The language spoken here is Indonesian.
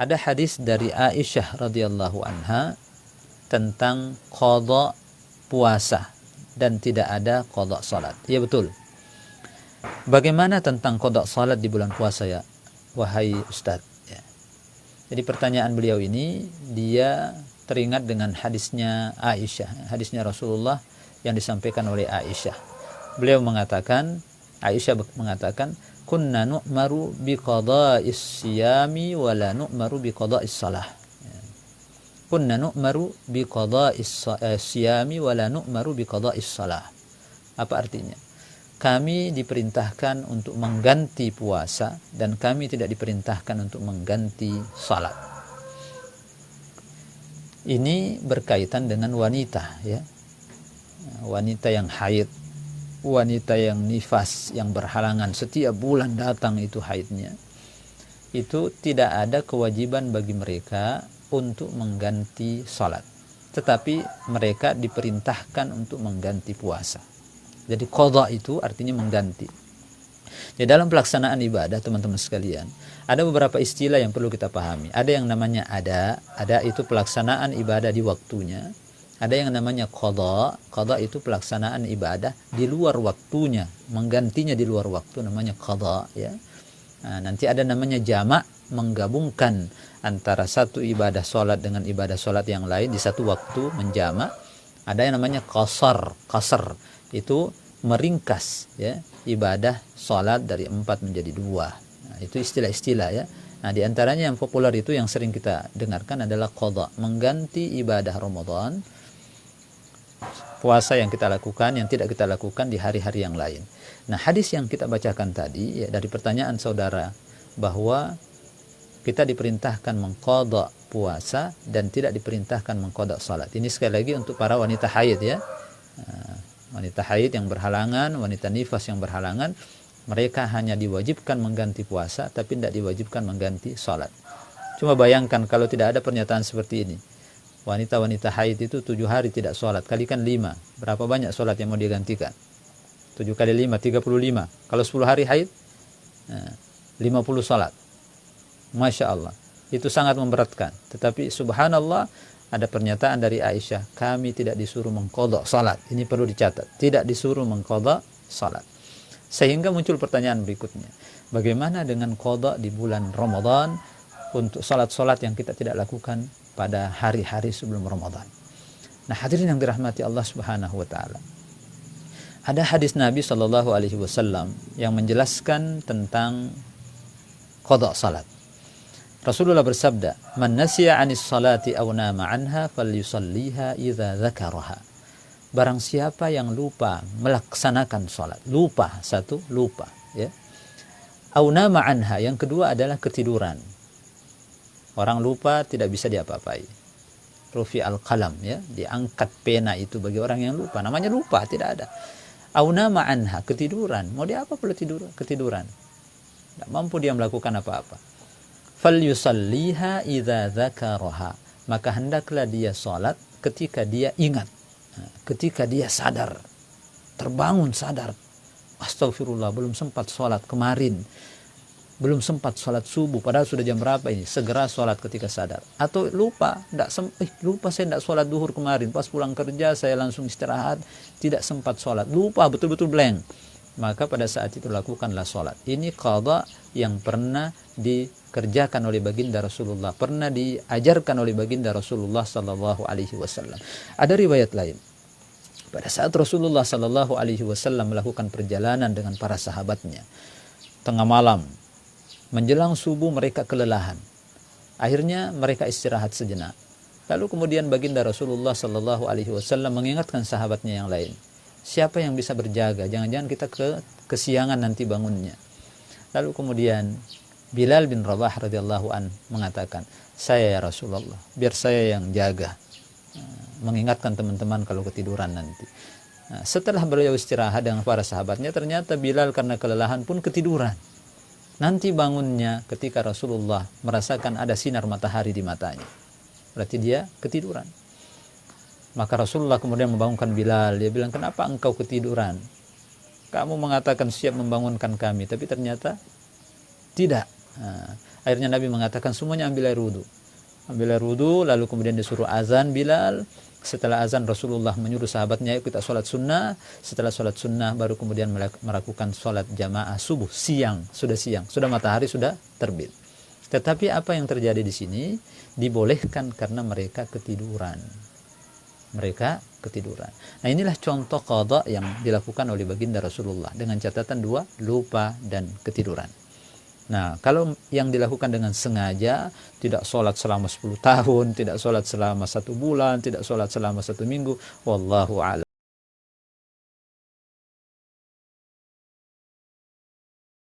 Ada hadis dari Aisyah radhiyallahu anha tentang qada puasa dan tidak ada qada salat. Ya betul. Bagaimana tentang qada salat di bulan puasa ya, wahai Ustaz? Ya. Jadi pertanyaan beliau ini dia teringat dengan hadisnya Aisyah, hadisnya Rasulullah yang disampaikan oleh Aisyah. Beliau mengatakan, Aisyah mengatakan, kunna nu'maru biqada'is siyami wa la nu'maru biqada'is salah. Kunna nu'maru biqada'is siyami wa la nu'maru biqada'is salah. Apa artinya? Kami diperintahkan untuk mengganti puasa dan kami tidak diperintahkan untuk mengganti salat. Ini berkaitan dengan wanita ya. Wanita yang haid, wanita yang nifas, yang berhalangan setiap bulan datang itu haidnya. Itu tidak ada kewajiban bagi mereka untuk mengganti salat. Tetapi mereka diperintahkan untuk mengganti puasa. Jadi qadha itu artinya mengganti. Jadi dalam pelaksanaan ibadah teman-teman sekalian, ada beberapa istilah yang perlu kita pahami. Ada yang namanya ada itu pelaksanaan ibadah di waktunya. Ada yang namanya qadha itu pelaksanaan ibadah di luar waktunya, menggantinya di luar waktu namanya qadha ya. Nah, nanti ada namanya jamak, menggabungkan antara satu ibadah salat dengan ibadah salat yang lain di satu waktu menjamak. Ada yang namanya qasar itu meringkas ya ibadah salat dari 4 menjadi 2. Nah, itu istilah-istilah ya. Nah, di antaranya yang populer itu yang sering kita dengarkan adalah qadha, mengganti ibadah Ramadan, puasa yang kita lakukan, yang tidak kita lakukan di hari-hari yang lain. Nah, hadis yang kita bacakan tadi ya, dari pertanyaan saudara bahwa kita diperintahkan mengqadha puasa dan tidak diperintahkan mengqadha salat. Ini sekali lagi untuk para wanita haid ya. Wanita haid yang berhalangan, wanita nifas yang berhalangan, mereka hanya diwajibkan mengganti puasa tapi tidak diwajibkan mengganti salat. Cuma bayangkan kalau tidak ada pernyataan seperti ini. Wanita-wanita haid itu 7 hari tidak sholat, kalikan 5. Berapa banyak sholat yang mau digantikan? 7 kali 5, 35. Kalau 10 hari haid, 50 sholat. Masya Allah. Itu sangat memberatkan. Tetapi subhanallah, ada pernyataan dari Aisyah, kami tidak disuruh mengqadha salat. Ini perlu dicatat. Tidak disuruh mengqadha salat. Sehingga muncul pertanyaan berikutnya. Bagaimana dengan qadha di bulan Ramadan untuk salat-salat yang kita tidak lakukan pada hari-hari sebelum Ramadan? Nah, hadirin yang dirahmati Allah Subhanahu wa taala. Ada hadis Nabi sallallahu alaihi wasallam yang menjelaskan tentang qadha salat. Rasulullah bersabda, "Man nasiya 'anis salati aw nama 'anha falyusalliha idza dzakaraha." Barang siapa yang lupa melaksanakan salat, lupa, satu lupa, ya. Aw nama 'anha, yang kedua adalah ketiduran. Orang lupa tidak bisa diapa-apai. Rufi al-qalam, ya, diangkat pena itu bagi orang yang lupa. Namanya lupa, tidak ada. Aw nama 'anha, ketiduran. Mau dia apa perlu ketiduran? Tidak mampu dia melakukan apa-apa. Falyusalliha idza dzakaraha, maka hendaklah dia salat ketika dia ingat, ketika dia sadar, terbangun sadar, astagfirullah, belum sempat salat kemarin, belum sempat salat subuh, padahal sudah jam berapa ini, segera salat ketika sadar. Atau lupa, lupa saya tidak salat duhur kemarin, pas pulang kerja saya langsung istirahat, tidak sempat salat, lupa, betul-betul blank. Maka pada saat itu lakukanlah salat. Ini qadha yang pernah dikerjakan oleh baginda Rasulullah, pernah diajarkan oleh baginda Rasulullah sallallahu alaihi wasallam. Ada riwayat lain. Pada saat Rasulullah sallallahu alaihi wasallam melakukan perjalanan dengan para sahabatnya, tengah malam, menjelang subuh mereka kelelahan. Akhirnya mereka istirahat sejenak. Lalu kemudian baginda Rasulullah sallallahu alaihi wasallam mengingatkan sahabatnya yang lain, siapa yang bisa berjaga? Jangan-jangan kita kesiangan nanti bangunnya. Lalu kemudian Bilal bin Rabah radhiyallahu an mengatakan, saya ya Rasulullah, biar saya yang jaga, mengingatkan teman-teman kalau ketiduran nanti. Nah, setelah beliau istirahat dengan para sahabatnya, ternyata Bilal karena kelelahan pun ketiduran. Nanti bangunnya ketika Rasulullah merasakan ada sinar matahari di matanya. Berarti dia ketiduran. Maka Rasulullah kemudian membangunkan Bilal. Dia bilang, kenapa engkau ketiduran? Kamu mengatakan siap membangunkan kami, tapi ternyata tidak. Akhirnya Nabi mengatakan semuanya ambil air wudhu. Ambil air wudhu, lalu kemudian disuruh azan Bilal. Setelah azan Rasulullah menyuruh sahabatnya, yuk kita sholat sunnah. Setelah sholat sunnah baru kemudian melakukan sholat jamaah subuh siang, sudah matahari sudah terbit. Tetapi apa yang terjadi di sini dibolehkan karena mereka ketiduran. Nah, inilah contoh qadha yang dilakukan oleh baginda Rasulullah dengan catatan 2, lupa dan ketiduran. Nah, kalau yang dilakukan dengan sengaja, tidak sholat selama 10 tahun, tidak sholat selama 1 bulan, tidak sholat selama 1 minggu, wallahu a'lam.